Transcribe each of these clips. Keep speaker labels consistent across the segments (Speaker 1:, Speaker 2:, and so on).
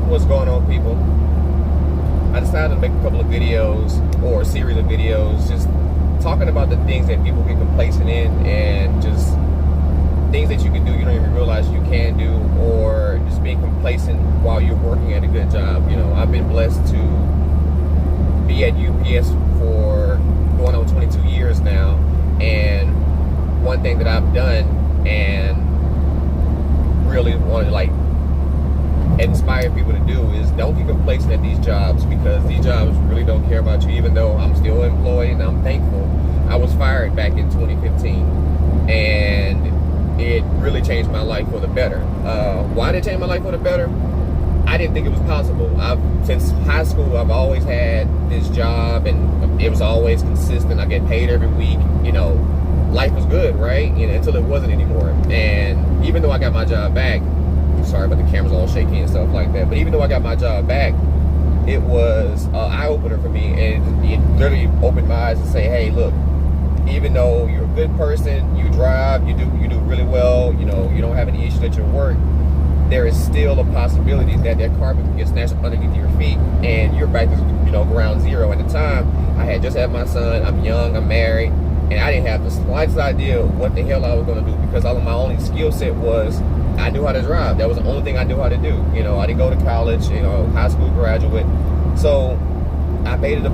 Speaker 1: What's going on, people? I decided to make a couple of videos, or a series of videos, just talking about the things that people get complacent in, and just things that you can do you don't even realize you can do, or just being complacent while you're working at a good job. You know, I've been blessed to be at UPS for going on 22 years now, and one thing that I've done and really want to inspire people to do is don't get complacent at these jobs, because these jobs really don't care about you. Even though I'm still employed and I'm thankful, I was fired back in 2015, and it really changed my life for the better. Why did it change my life for the better? I didn't think it was possible. Since high school, I've always had this job, and it was always consistent. I get paid every week. You know, life was good, right? You know, until it wasn't anymore. And even though I got my job back, sorry about the cameras all shaky and stuff like that, but even though I got my job back, it was an eye-opener for me, and it literally opened my eyes to say, hey, look, even though you're a good person, you drive, you do really well, you know, you don't have any issues at your work, there is still a possibility that that carpet can get snatched underneath your feet and you're back to, you know, ground zero. At the time, I had just had my son, I'm young, I'm married, and I didn't have the slightest idea what the hell I was going to do, because my only skill set was I knew how to drive. That was the only thing I knew how to do. You know, I didn't go to college, you know, high school graduate. So I made it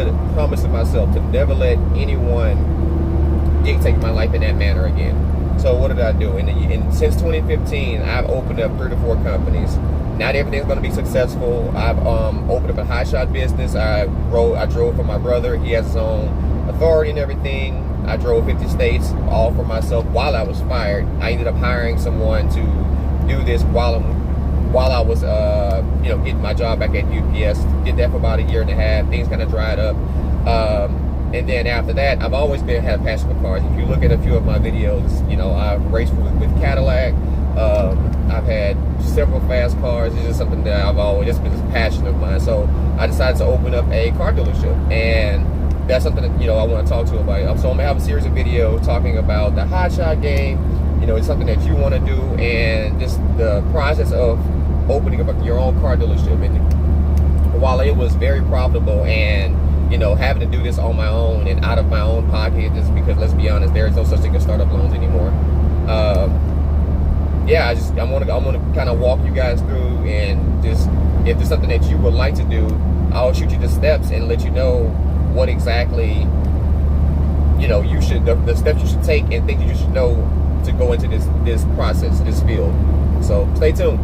Speaker 1: a promise to myself to never let anyone dictate my life in that manner again. So what did I do? And since 2015, I've opened up 3 to 4 companies. Not everything's going to be successful. I've opened up a high shot business. I drove for my brother. He has his own authority and everything. I drove 50 states all for myself while I was fired. I ended up hiring someone to do this while I was you know, getting my job back at UPS. Did that for about a year and a half. Things kind of dried up. And then after that, I've always had a passion for cars. If you look at a few of my videos, you know, I've raced with Cadillac. I've had several fast cars. It's just something that I've always just been a passion of mine. So I decided to open up a car dealership, and that's something that, you know, I want to talk to you about. So I'm gonna have a series of videos talking about the hotshot game. You know, it's something that you want to do, and just the process of opening up your own car dealership. And while it was very profitable, and you know, having to do this on my own and out of my own pocket, just because, let's be honest, there is no such thing as startup loans anymore. Yeah, I'm gonna kind of walk you guys through, and just if there's something that you would like to do, I'll shoot you the steps and let you know what exactly, you know, the steps you should take and things you should know to go into this process, this field. So stay tuned.